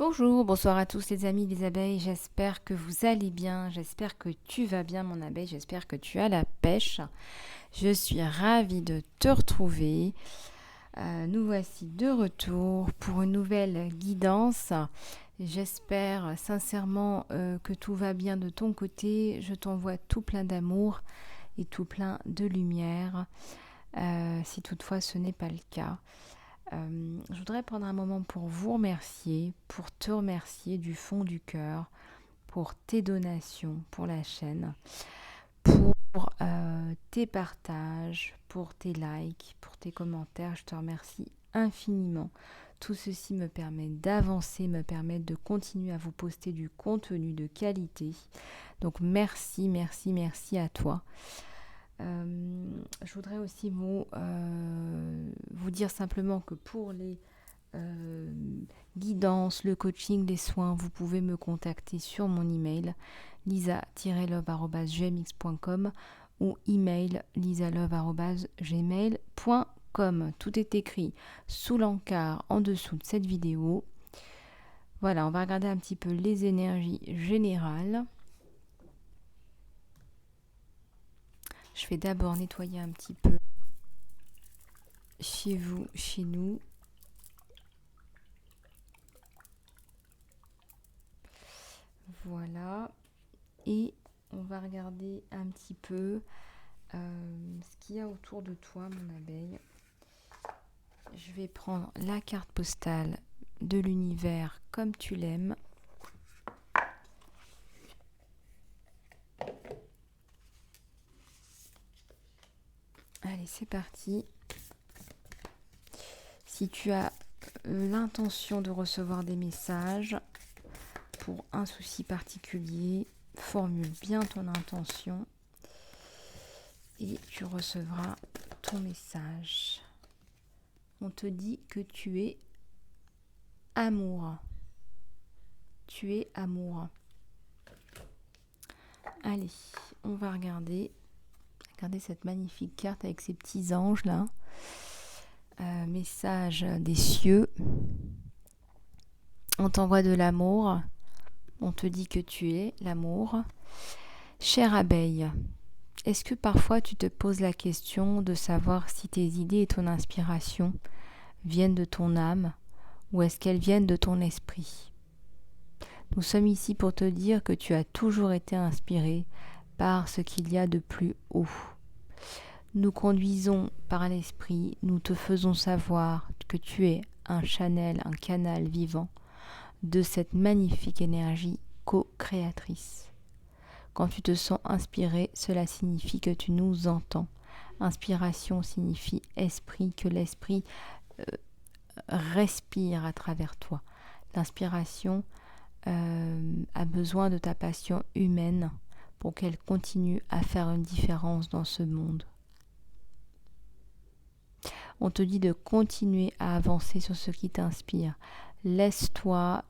Bonjour, bonsoir à tous les amis des abeilles, j'espère que vous allez bien, j'espère que tu vas bien mon abeille, j'espère que tu as la pêche. Je suis ravie de te retrouver. Nous voici de retour pour une nouvelle guidance. J'espère sincèrement que tout va bien de ton côté. Je t'envoie tout plein d'amour et tout plein de lumière, si toutefois ce n'est pas le cas. Je voudrais prendre un moment pour vous remercier, pour te remercier du fond du cœur, pour tes donations pour la chaîne, pour tes partages, pour tes likes, pour tes commentaires. Je te remercie infiniment. Tout ceci me permet d'avancer, me permet de continuer à vous poster du contenu de qualité. Donc merci, merci, merci à toi. Je voudrais aussi vous dire simplement que pour les guidances, le coaching, les soins, vous pouvez me contacter sur mon email lisa-love@gmx.com ou email lisalove@gmail.com. Tout est écrit sous l'encart en dessous de cette vidéo. Voilà, on va regarder un petit peu les énergies générales. Je vais d'abord nettoyer un petit peu chez vous, chez nous. Voilà. Et on va regarder un petit peu ce qu'il y a autour de toi, mon abeille. Je vais prendre la carte postale de l'univers comme tu l'aimes. Allez, c'est parti. Si tu as l'intention de recevoir des messages pour un souci particulier, formule bien ton intention et tu recevras ton message. On te dit que tu es amour. Tu es amour. Allez, on va regarder cette magnifique carte avec ces petits anges là. Message des cieux. On t'envoie de l'amour. On te dit que tu es l'amour. Chère abeille, est-ce que parfois tu te poses la question de savoir si tes idées et ton inspiration viennent de ton âme ou est-ce qu'elles viennent de ton esprit? Nous sommes ici pour te dire que tu as toujours été inspiré par ce qu'il y a de plus haut. Nous conduisons par l'esprit, nous te faisons savoir que tu es un channel, un canal vivant de cette magnifique énergie co-créatrice. Quand tu te sens inspiré, cela signifie que tu nous entends. Inspiration signifie esprit, que l'esprit respire à travers toi. L'inspiration a besoin de ta passion humaine pour qu'elle continue à faire une différence dans ce monde. On te dit de continuer à avancer sur ce qui t'inspire. Laisse-toi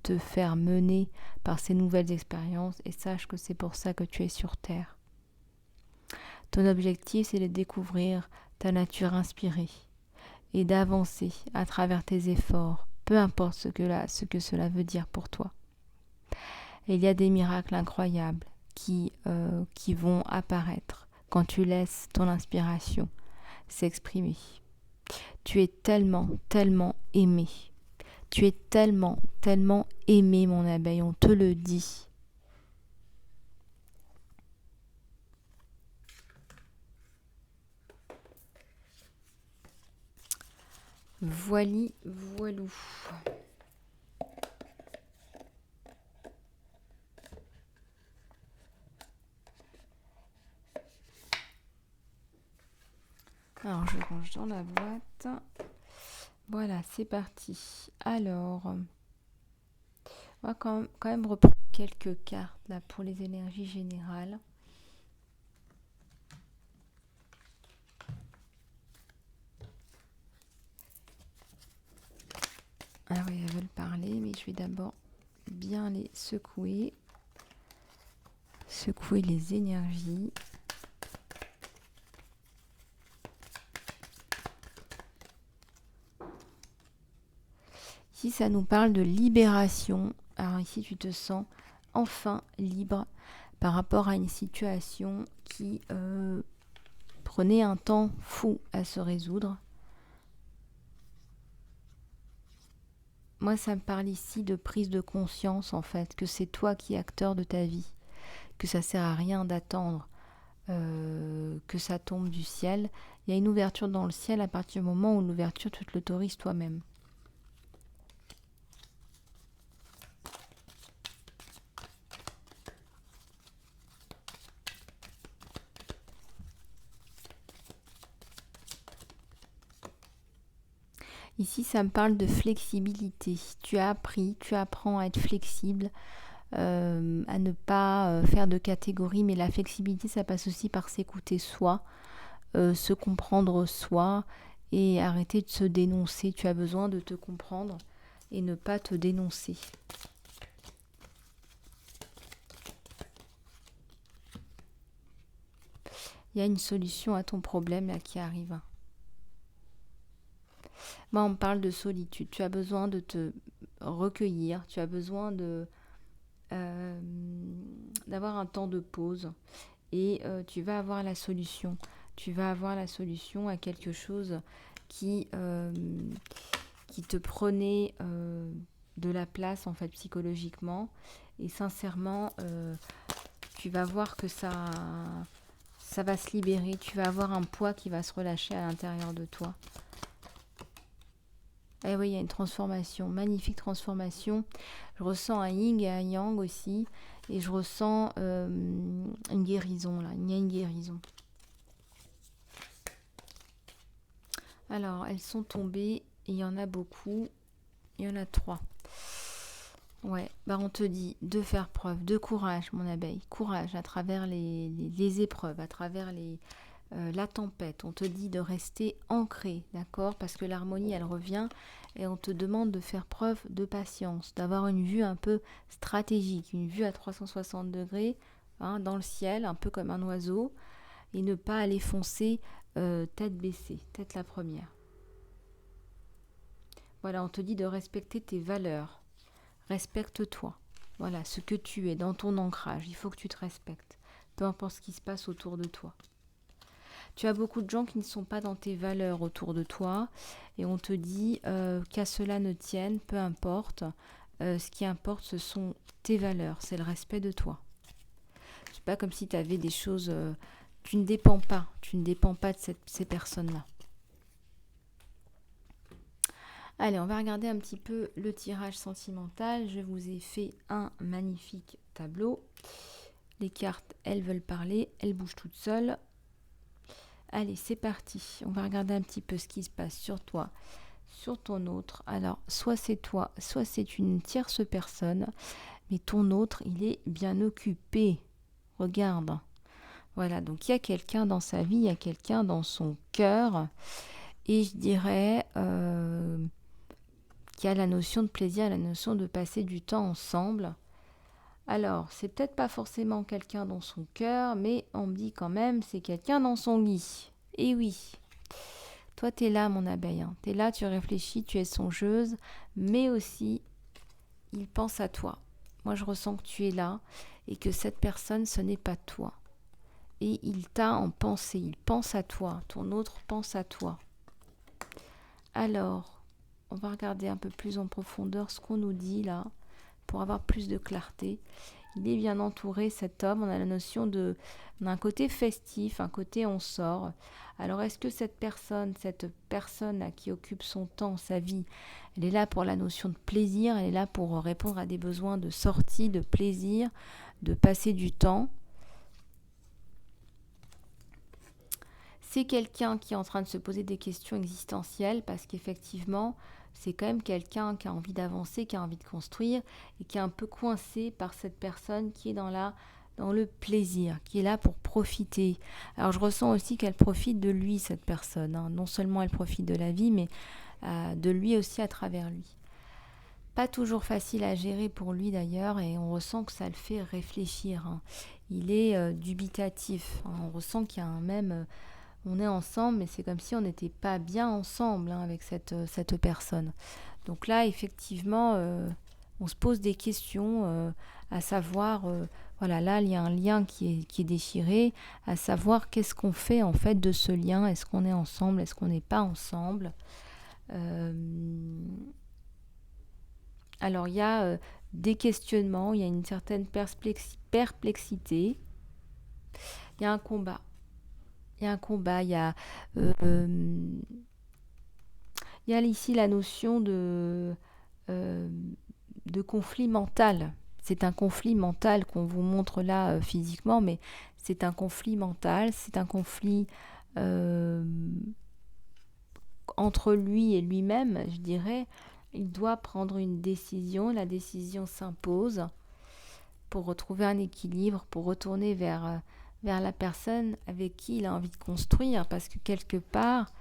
te faire mener par ces nouvelles expériences et sache que c'est pour ça que tu es sur Terre. Ton objectif, c'est de découvrir ta nature inspirée et d'avancer à travers tes efforts, peu importe ce que cela veut dire pour toi. Et il y a des miracles incroyables qui vont apparaître quand tu laisses ton inspiration s'exprimer. Tu es tellement, tellement aimé. Tu es tellement, tellement aimé, mon abeille, on te le dit. Voili, voilou. Alors, je range dans la boîte. Voilà, c'est parti. Alors, on va quand même reprendre quelques cartes là pour les énergies générales. Alors, elles veulent parler, mais je vais d'abord bien les secouer. Secouer les énergies. Ici, ça nous parle de libération. Alors ici, tu te sens enfin libre par rapport à une situation qui prenait un temps fou à se résoudre. Moi, ça me parle ici de prise de conscience, en fait, que c'est toi qui es acteur de ta vie, que ça sert à rien d'attendre que ça tombe du ciel. Il y a une ouverture dans le ciel à partir du moment où l'ouverture, tu te l'autorises toi-même. Ici, ça me parle de flexibilité. Tu apprends à être flexible, à ne pas faire de catégories, mais la flexibilité, ça passe aussi par s'écouter soi, se comprendre soi et arrêter de se dénoncer. Tu as besoin de te comprendre et ne pas te dénoncer. Il y a une solution à ton problème là qui arrive. Moi, on me parle de solitude. Tu as besoin de te recueillir. Tu as besoin d'avoir un temps de pause. Et tu vas avoir la solution. Tu vas avoir la solution à quelque chose qui te prenait de la place, en fait, psychologiquement. Et sincèrement, tu vas voir que ça va se libérer. Tu vas avoir un poids qui va se relâcher à l'intérieur de toi. Et oui, il y a une transformation, magnifique transformation. Je ressens un yin et un yang aussi. Et je ressens une guérison là. Il y a une guérison. Alors, elles sont tombées. Il y en a beaucoup. Il y en a 3. Ouais, bah on te dit de faire preuve de courage, mon abeille. Courage à travers les épreuves, à travers la tempête. On te dit de rester ancré, d'accord? Parce que l'harmonie, elle revient et on te demande de faire preuve de patience, d'avoir une vue un peu stratégique, une vue à 360 degrés dans le ciel, un peu comme un oiseau, et ne pas aller foncer tête baissée, tête la première. Voilà, on te dit de respecter tes valeurs. Respecte-toi. Voilà, ce que tu es dans ton ancrage. Il faut que tu te respectes, peu importe ce qui se passe autour de toi. Tu as beaucoup de gens qui ne sont pas dans tes valeurs autour de toi et on te dit qu'à cela ne tienne, peu importe. Ce qui importe, ce sont tes valeurs, c'est le respect de toi. C'est pas comme si tu avais des choses... tu ne dépends pas de ces personnes-là. Allez, on va regarder un petit peu le tirage sentimental. Je vous ai fait un magnifique tableau. Les cartes, elles veulent parler, elles bougent toutes seules. Allez, c'est parti. On va regarder un petit peu ce qui se passe sur toi, sur ton autre. Alors, soit c'est toi, soit c'est une tierce personne. Mais ton autre, il est bien occupé. Regarde. Voilà, donc il y a quelqu'un dans sa vie, il y a quelqu'un dans son cœur. Et je dirais qu'il y a la notion de plaisir, la notion de passer du temps ensemble. Alors, c'est peut-être pas forcément quelqu'un dans son cœur, mais on me dit quand même, c'est quelqu'un dans son lit. Et oui, toi, t'es là, mon abeille. T'es là, tu réfléchis, tu es songeuse, mais aussi, il pense à toi. Moi, je ressens que tu es là et que cette personne, ce n'est pas toi. Et il t'a en pensée, il pense à toi, ton autre pense à toi. Alors, on va regarder un peu plus en profondeur ce qu'on nous dit là, pour avoir plus de clarté. Il est bien entouré, cet homme. On a la notion d'un côté festif, un côté on sort. Alors, est-ce que cette personne là, qui occupe son temps, sa vie, elle est là pour la notion de plaisir, elle est là pour répondre à des besoins de sortie, de plaisir, de passer du temps? C'est quelqu'un qui est en train de se poser des questions existentielles parce qu'effectivement, c'est quand même quelqu'un qui a envie d'avancer, qui a envie de construire et qui est un peu coincé par cette personne qui est dans le plaisir, qui est là pour profiter. Alors je ressens aussi qu'elle profite de lui, cette personne. Non seulement elle profite de la vie, mais de lui aussi à travers lui. Pas toujours facile à gérer pour lui d'ailleurs et on ressent que ça le fait réfléchir. Il est dubitatif. On ressent qu'il y a même... on est ensemble, mais c'est comme si on n'était pas bien ensemble avec cette personne. Donc là, effectivement, on se pose des questions, à savoir, voilà, là, il y a un lien qui est déchiré, à savoir qu'est-ce qu'on fait en fait de ce lien, est-ce qu'on est ensemble, est-ce qu'on n'est pas ensemble. Euh, alors, il y a des questionnements, il y a une certaine perplexité, il y a un combat. Il y a un combat, euh, il y a ici la notion euh, de conflit mental. C'est un conflit mental qu'on vous montre là physiquement, mais c'est un conflit mental, c'est un conflit euh, entre lui et lui-même, je dirais. Il doit prendre une décision, la décision s'impose pour retrouver un équilibre, pour retourner vers la personne avec qui il a envie de construire, parce que quelque part,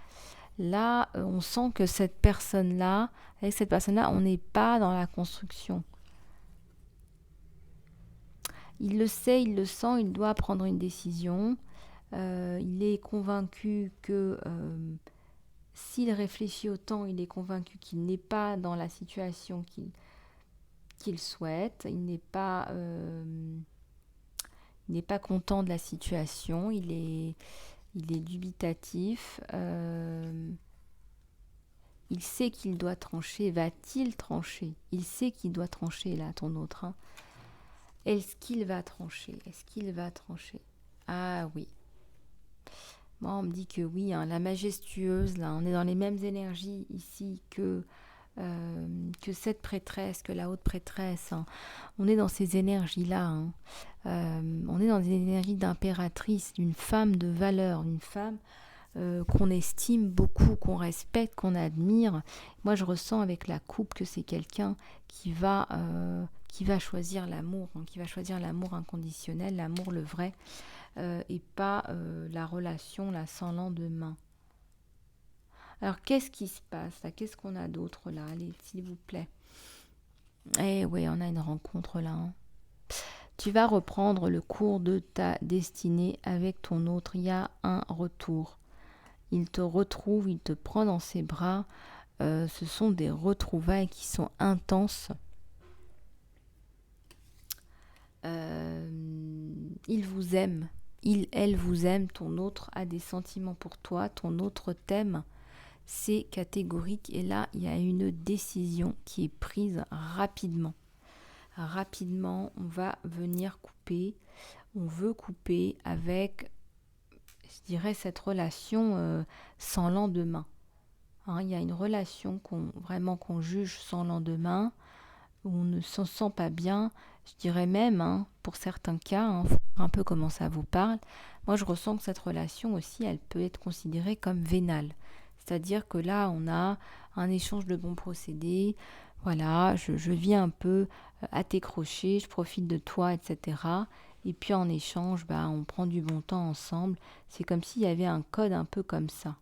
là, on sent que avec cette personne-là, on n'est pas dans la construction. Il le sait, il le sent, il doit prendre une décision. Il est convaincu que s'il réfléchit autant, il est convaincu qu'il n'est pas dans la situation qu'il souhaite. Il n'est pas content de la situation. Il est dubitatif. Il sait qu'il doit trancher. Va-t-il trancher? Il sait qu'il doit trancher, là, ton autre. Hein. Est-ce qu'il va trancher? Est-ce qu'il va trancher? Ah oui. Moi, on me dit que oui, hein, la majestueuse, là, on est dans les mêmes énergies ici que cette prêtresse, que la haute prêtresse. Hein. On est dans ces énergies-là. Hein. On est dans des énergies d'impératrice, d'une femme de valeur, d'une femme qu'on estime beaucoup, qu'on respecte, qu'on admire. Moi, je ressens avec la coupe que c'est quelqu'un qui va choisir l'amour, hein, qui va choisir l'amour inconditionnel, l'amour le vrai, et pas la relation là sans lendemain. Alors, qu'est-ce qui se passe là? Qu'est-ce qu'on a d'autre là? Allez, s'il vous plaît. Eh oui, on a une rencontre là. Hein. Tu vas reprendre le cours de ta destinée avec ton autre. Il y a un retour. Il te retrouve, il te prend dans ses bras. Ce sont des retrouvailles qui sont intenses. Il vous aime. Elle vous aime. Ton autre a des sentiments pour toi. Ton autre t'aime. C'est catégorique. Et là, il y a une décision qui est prise rapidement. Rapidement, on va venir couper. On veut couper avec, je dirais, cette relation sans lendemain. Hein, il y a une relation qu'on juge sans lendemain, où on ne s'en sent pas bien. Je dirais même, hein, pour certains cas, hein, faut voir un peu comment ça vous parle. Moi, je ressens que cette relation aussi, elle peut être considérée comme vénale. C'est-à-dire que là, on a un échange de bons procédés. Voilà, je vis un peu à tes crochets, je profite de toi, etc. Et puis en échange, bah, on prend du bon temps ensemble. C'est comme s'il y avait un code un peu comme ça.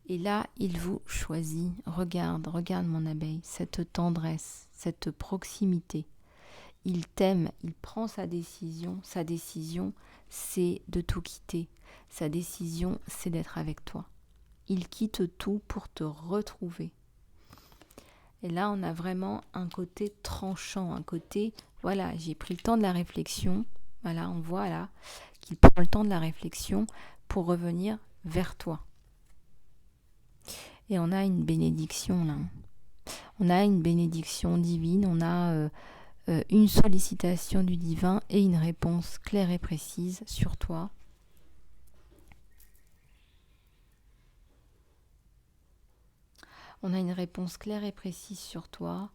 Et là, il vous choisit. Regarde, regarde mon abeille, cette tendresse, cette proximité. Il t'aime, il prend sa décision. Sa décision, c'est de tout quitter. Sa décision, c'est d'être avec toi. Il quitte tout pour te retrouver. Et là, on a vraiment un côté tranchant, un côté, voilà, j'ai pris le temps de la réflexion. Voilà, on voit là qu'il prend le temps de la réflexion pour revenir vers toi. Et on a une bénédiction là. On a une bénédiction divine, on a une sollicitation du divin et une réponse claire et précise sur toi. On a une réponse claire et précise sur toi.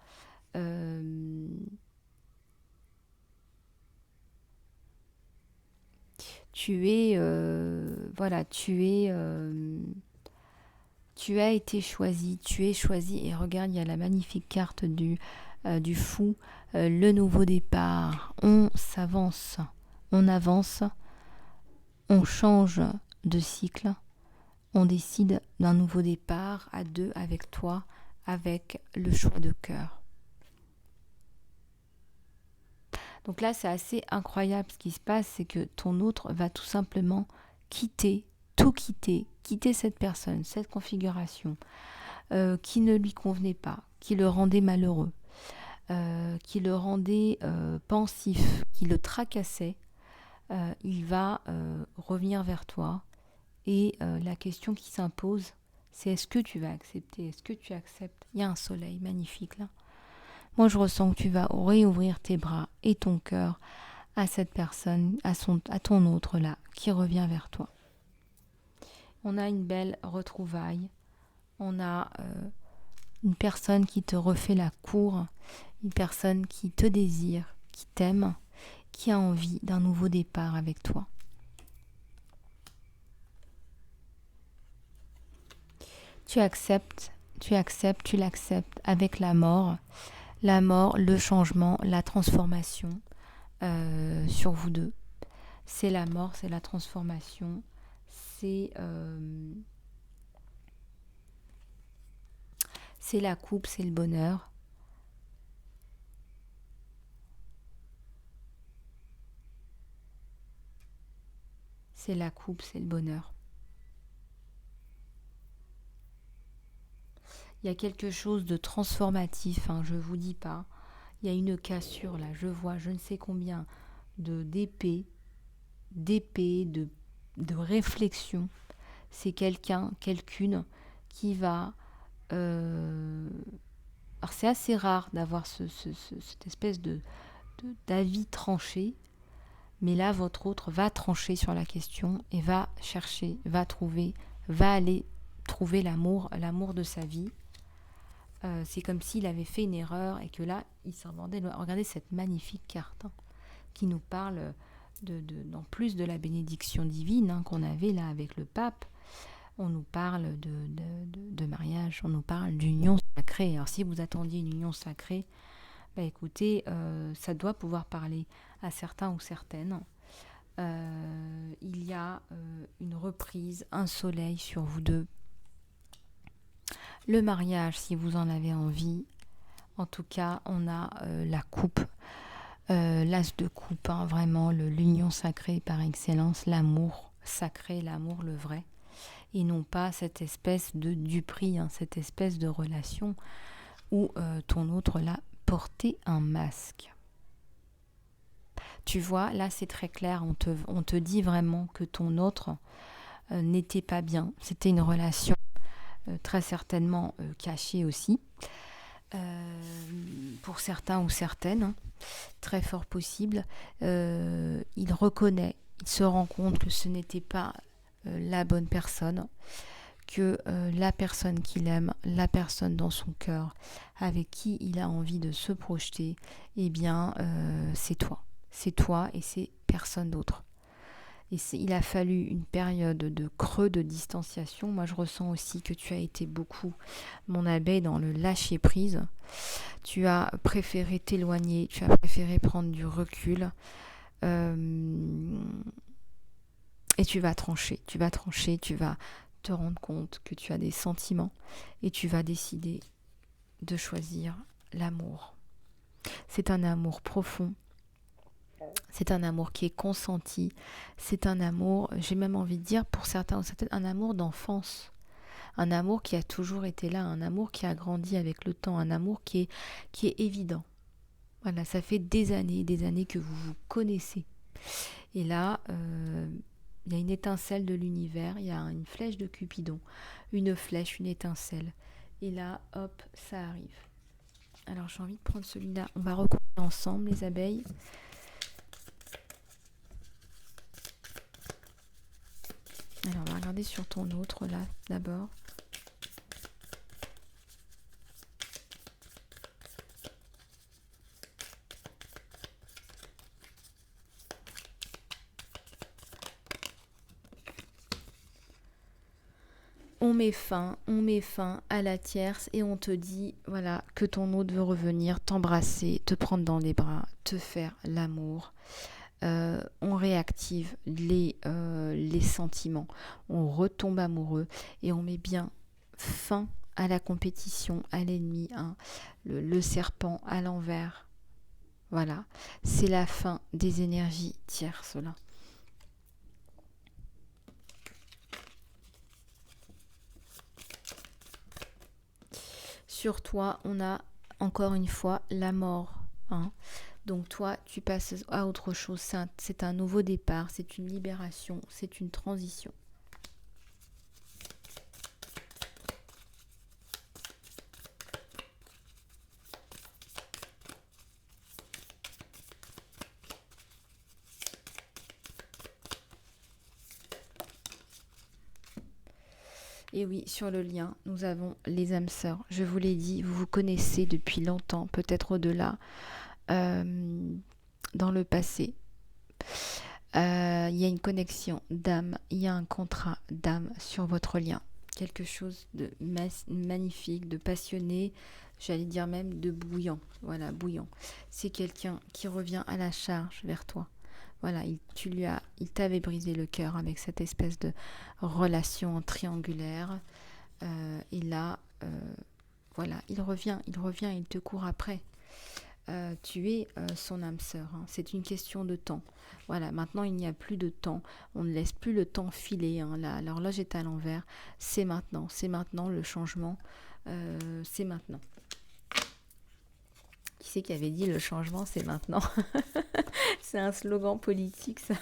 Tu as été choisi, tu es choisi. Et regarde, il y a la magnifique carte du fou, le nouveau départ. On s'avance, on avance, on change de cycle, on décide d'un nouveau départ à deux avec toi, avec le choix de cœur. Donc là, c'est assez incroyable ce qui se passe, c'est que ton autre va tout simplement quitter tout quitter, quitter cette personne, cette configuration qui ne lui convenait pas, qui le rendait malheureux, qui le rendait pensif, qui le tracassait, il va revenir vers toi. Et la question qui s'impose, c'est est-ce que tu vas accepter? Est-ce que tu acceptes? Il y a un soleil magnifique là. Moi, je ressens que tu vas réouvrir tes bras et ton cœur à cette personne, à ton autre là, qui revient vers toi. On a une belle retrouvaille. On a une personne qui te refait la cour, une personne qui te désire, qui t'aime, qui a envie d'un nouveau départ avec toi. Tu l'acceptes avec la mort, le changement, la transformation sur vous deux. C'est la mort, c'est la transformation, c'est la coupe, c'est le bonheur. C'est la coupe, c'est le bonheur. Il y a quelque chose de transformatif, je ne vous dis pas. Il y a une cassure là, je vois je ne sais combien d'épées, de réflexion. C'est quelqu'une qui va... Alors c'est assez rare d'avoir cette espèce d'avis tranché, mais là votre autre va trancher sur la question et va chercher, va aller trouver l'amour de sa vie. C'est comme s'il avait fait une erreur et que là, il s'en vendait. Regardez cette magnifique carte qui nous parle en plus de la bénédiction divine qu'on avait là avec le pape. On nous parle de mariage, on nous parle d'union sacrée. Alors si vous attendiez une union sacrée, écoutez, ça doit pouvoir parler à certains ou certaines. Il y a une reprise, un soleil sur vous deux. Le mariage, si vous en avez envie. En tout cas, on a la coupe, l'as de coupe, vraiment l'union sacrée par excellence, l'amour sacré, l'amour le vrai, et non pas cette espèce de duperie, cette espèce de relation où ton autre l'a porté un masque. Tu vois, là c'est très clair, on te dit vraiment que ton autre n'était pas bien, c'était une relation très certainement cachée aussi, pour certains ou certaines, très fort possible. Il reconnaît, il se rend compte que ce n'était pas la bonne personne, que la personne qu'il aime, la personne dans son cœur, avec qui il a envie de se projeter, eh bien c'est toi et c'est personne d'autre. Et il a fallu une période de creux, de distanciation. Moi, je ressens aussi que tu as été beaucoup, mon abeille, dans le lâcher-prise. Tu as préféré t'éloigner, tu as préféré prendre du recul. Et tu vas trancher, tu vas te rendre compte que tu as des sentiments et tu vas décider de choisir l'amour. C'est un amour profond. C'est un amour qui est consenti, c'est un amour, j'ai même envie de dire pour certains ou certaines, un amour d'enfance, un amour qui a toujours été là, un amour qui a grandi avec le temps, un amour qui est évident. Voilà, ça fait des années que vous vous connaissez. Et là, il y a une étincelle de l'univers, il y a une flèche de Cupidon, une flèche, une étincelle. Et là, hop, ça arrive. Alors j'ai envie de prendre celui-là, on va recoller ensemble les abeilles. Alors, on va regarder sur ton autre, là, d'abord. On met fin à la tierce et on te dit, voilà, que ton autre veut revenir, t'embrasser, te prendre dans les bras, te faire l'amour. On réactive les sentiments, on retombe amoureux et on met bien fin à la compétition, à l'ennemi, le serpent à l'envers. Voilà, c'est la fin des énergies tierces là. sur toi, on a encore une fois la mort. Hein. Donc toi, tu passes à autre chose. C'est un nouveau départ, c'est une libération, c'est une transition. Et oui, sur le lien, nous avons les âmes sœurs. Je vous l'ai dit, vous vous connaissez depuis longtemps, peut-être au-delà, dans le passé. Il y a une connexion d'âme, il y a un contrat d'âme sur votre lien. Quelque chose de magnifique, de passionné, j'allais dire même de bouillant. Voilà, bouillant. C'est quelqu'un qui revient à la charge vers toi. Voilà, il t'avait brisé le cœur avec cette espèce de relation triangulaire. Et là, voilà, il revient, il te court après. Tu es son âme sœur. Hein. C'est une question de temps. Voilà, maintenant il n'y a plus de temps. On ne laisse plus le temps filer. Hein. L'horloge est à l'envers. C'est maintenant le changement. C'est maintenant. Qui c'est qui avait dit le changement, c'est maintenant? C'est un slogan politique, ça.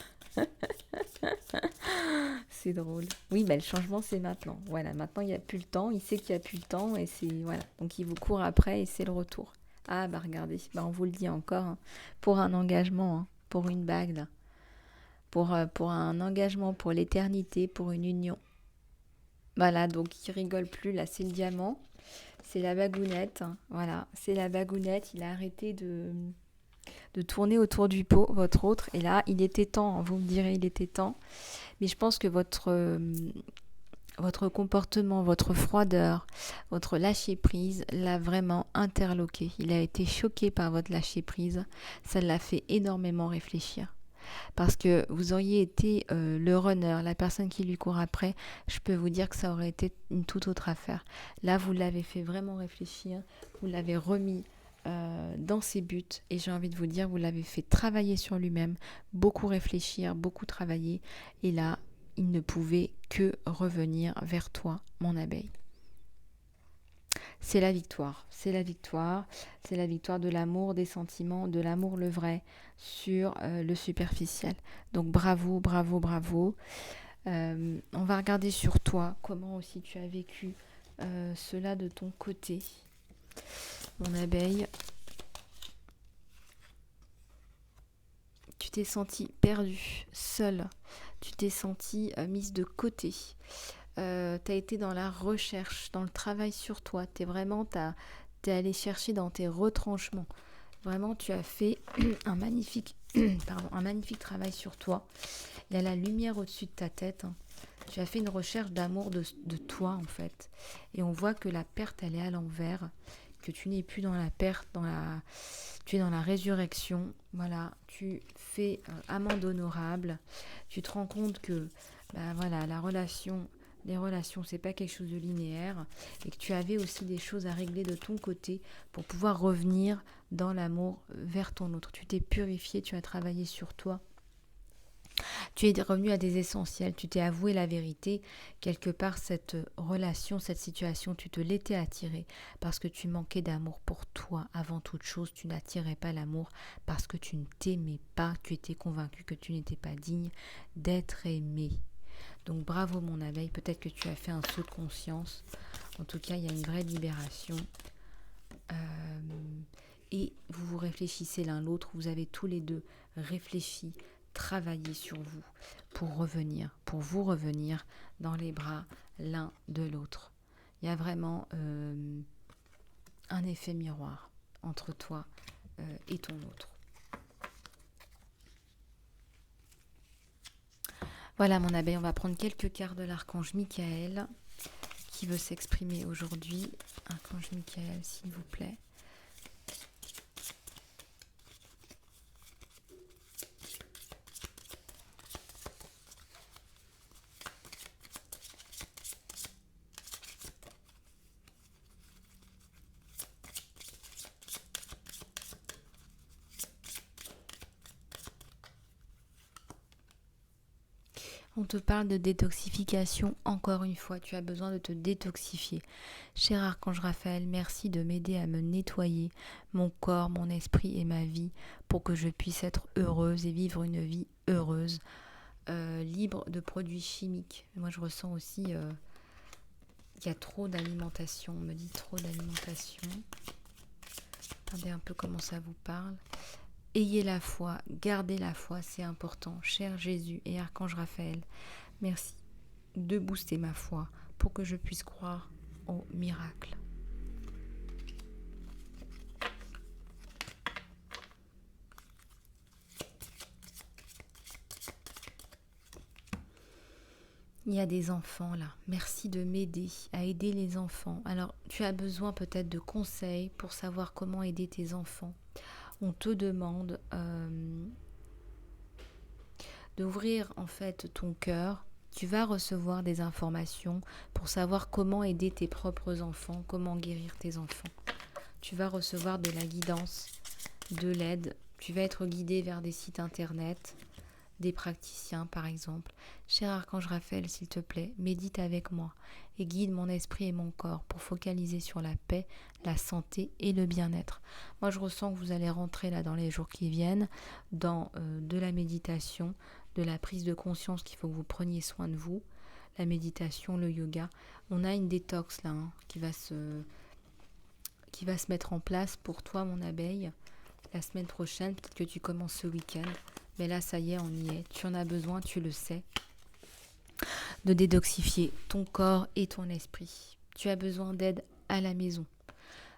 C'est drôle. Oui, bah, le changement, c'est maintenant. Voilà, maintenant, il n'y a plus le temps. Il sait qu'il n'y a plus le temps. Et c'est voilà. Donc, il vous court après et c'est le retour. Ah, bah regardez, bah, on vous le dit encore. Hein, pour un engagement, hein, pour une bague, là. Pour un engagement, pour l'éternité, pour une union. Voilà, donc il rigole plus. Là, c'est le diamant. C'est la bagounette. Hein, voilà, c'est la bagounette. Il a arrêté de tourner autour du pot, votre autre. Et là, il était temps, hein, vous me direz, il était temps. Mais je pense que votre comportement, votre froideur, votre lâcher-prise l'a vraiment interloqué. Il a été choqué par votre lâcher-prise. Ça l'a fait énormément réfléchir. Parce que vous auriez été le runner, la personne qui lui court après, je peux vous dire que ça aurait été une toute autre affaire. Là, vous l'avez fait vraiment réfléchir, vous l'avez remis dans ses buts et j'ai envie de vous dire, vous l'avez fait travailler sur lui-même, beaucoup réfléchir, beaucoup travailler et là, il ne pouvait que revenir vers toi, mon abeille. C'est la victoire, c'est la victoire, c'est la victoire de l'amour, des sentiments, de l'amour le vrai sur le superficiel. Donc bravo, bravo, bravo. On va regarder sur toi comment aussi tu as vécu cela de ton côté, mon abeille. Tu t'es sentie perdue, seule. Tu t'es sentie mise de côté. Tu as été dans la recherche, dans le travail sur toi. T'es allé chercher dans tes retranchements. Vraiment, tu as fait un magnifique travail sur toi. Il y a la lumière au-dessus de ta tête. Hein. Tu as fait une recherche d'amour de toi, en fait. Et on voit que la perte, elle est à l'envers. Que tu n'es plus dans la perte, tu es dans la résurrection. Voilà, tu fais amende honorable. Tu te rends compte que voilà, les relations, c'est pas quelque chose de linéaire et que tu avais aussi des choses à régler de ton côté pour pouvoir revenir dans l'amour vers ton autre. Tu t'es purifié, tu as travaillé sur toi. Tu es revenu à des essentiels, tu t'es avoué la vérité. Quelque part, cette relation, cette situation, tu te l'étais attirée parce que tu manquais d'amour pour toi. Avant toute chose, tu n'attirais pas l'amour parce que tu ne t'aimais pas. Tu étais convaincu que tu n'étais pas digne d'être aimé. Donc bravo mon abeille, peut-être que tu as fait un saut de conscience. En tout cas, il y a une vraie libération. Et vous vous réfléchissez l'un l'autre, vous avez tous les deux réfléchi, travaillé sur vous pour vous revenir dans les bras l'un de l'autre. Il y a vraiment un effet miroir entre toi et ton autre. Voilà mon abeille, on va prendre quelques cartes de l'archange Michael qui veut s'exprimer aujourd'hui. Archange Michael, s'il vous plaît. On te parle de détoxification, encore une fois, tu as besoin de te détoxifier. Cher Archange Raphaël, merci de m'aider à me nettoyer mon corps, mon esprit et ma vie pour que je puisse être heureuse et vivre une vie heureuse, libre de produits chimiques. Moi je ressens aussi qu'il y a trop d'alimentation, on me dit trop d'alimentation. Regardez un peu comment ça vous parle. Ayez la foi, gardez la foi, c'est important. Cher Jésus et Archange Raphaël, merci de booster ma foi pour que je puisse croire au miracle. Il y a des enfants là, merci de m'aider à aider les enfants. Alors tu as besoin peut-être de conseils pour savoir comment aider tes enfants. On te demande d'ouvrir en fait ton cœur. Tu vas recevoir des informations pour savoir comment aider tes propres enfants, comment guérir tes enfants. Tu vas recevoir de la guidance, de l'aide. Tu vas être guidé vers des sites internet, des praticiens par exemple. Cher Archange Raphaël, s'il te plaît, médite avec moi et guide mon esprit et mon corps pour focaliser sur la paix, la santé et le bien-être. Moi, je ressens que vous allez rentrer là dans les jours qui viennent dans de la méditation, de la prise de conscience qu'il faut que vous preniez soin de vous, la méditation, le yoga. On a une détox là qui va se mettre en place pour toi, mon abeille, la semaine prochaine. Peut-être que tu commences ce week-end. Mais là, ça y est, on y est. Tu en as besoin, tu le sais, de détoxifier ton corps et ton esprit. Tu as besoin d'aide à la maison.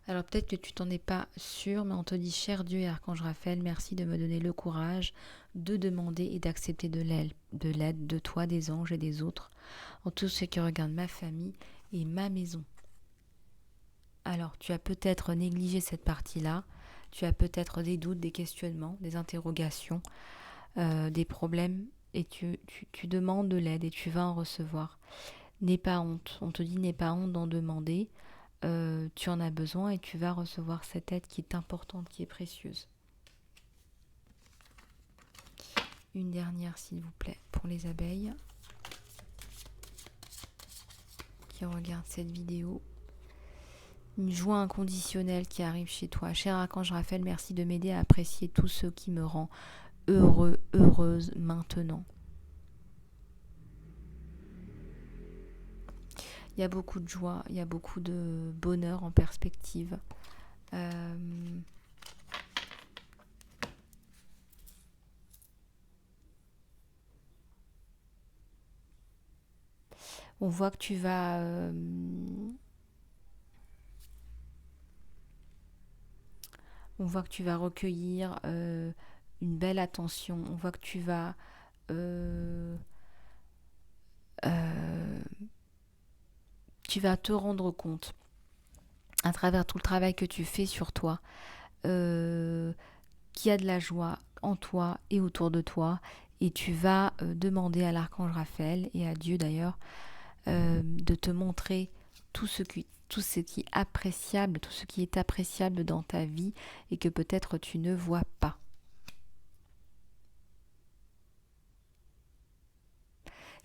Alors peut-être que tu t'en es pas sûr, mais on te dit, cher Dieu et Archange Raphaël, merci de me donner le courage de demander et d'accepter de l'aide de toi, des anges et des autres, en tout ce qui regarde ma famille et ma maison. Alors tu as peut-être négligé cette partie-là, tu as peut-être des doutes, des questionnements, des interrogations, des problèmes, et tu demandes de l'aide et tu vas en recevoir. N'aie pas honte, on te dit n'aie pas honte d'en demander, tu en as besoin et tu vas recevoir cette aide qui est importante, qui est précieuse. Une dernière s'il vous plaît pour les abeilles qui regardent cette vidéo. Une joie inconditionnelle qui arrive chez toi. Cher Archange Raphaël, merci de m'aider à apprécier tout ce qui me rend heureux, heureuse maintenant. Il y a beaucoup de joie, il y a beaucoup de bonheur en perspective. On voit que tu vas recueillir une belle attention. On voit que tu vas te rendre compte à travers tout le travail que tu fais sur toi qu'il y a de la joie en toi et autour de toi, et tu vas demander à l'archange Raphaël et à Dieu d'ailleurs de te montrer tout ce qui est appréciable, tout ce qui est appréciable dans ta vie et que peut-être tu ne vois pas.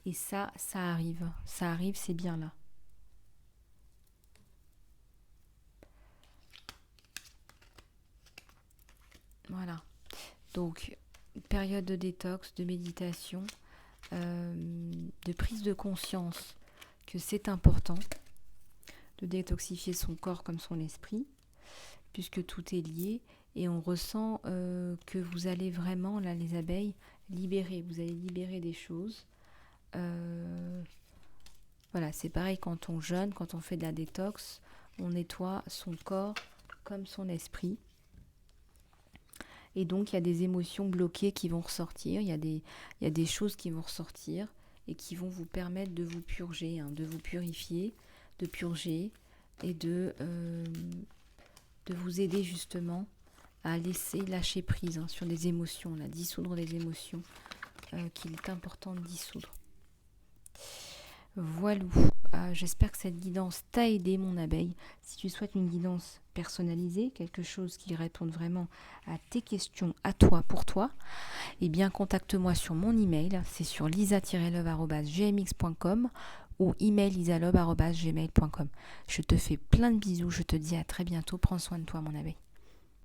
Et ça arrive, c'est bien là. Voilà. Donc, période de détox, de méditation, de prise de conscience que c'est important de détoxifier son corps comme son esprit, puisque tout est lié, et on ressent que vous allez vraiment, là les abeilles, vous allez libérer des choses. Voilà, c'est pareil quand on jeûne, quand on fait de la détox, on nettoie son corps comme son esprit. Et donc, il y a des émotions bloquées qui vont ressortir, il y a des choses qui vont ressortir et qui vont vous permettre de vous purger, de vous purifier, de purger et de vous aider justement à lâcher prise sur des émotions, dissoudre des émotions qu'il est important de dissoudre. Voilà. J'espère que cette guidance t'a aidé, mon abeille. Si tu souhaites une guidance personnalisée, quelque chose qui réponde vraiment à tes questions, à toi, pour toi, eh bien contacte-moi sur mon email. C'est sur lisa-love@gmx.com ou email lisalove@gmail.com. Je te fais plein de bisous. Je te dis à très bientôt. Prends soin de toi, mon abeille.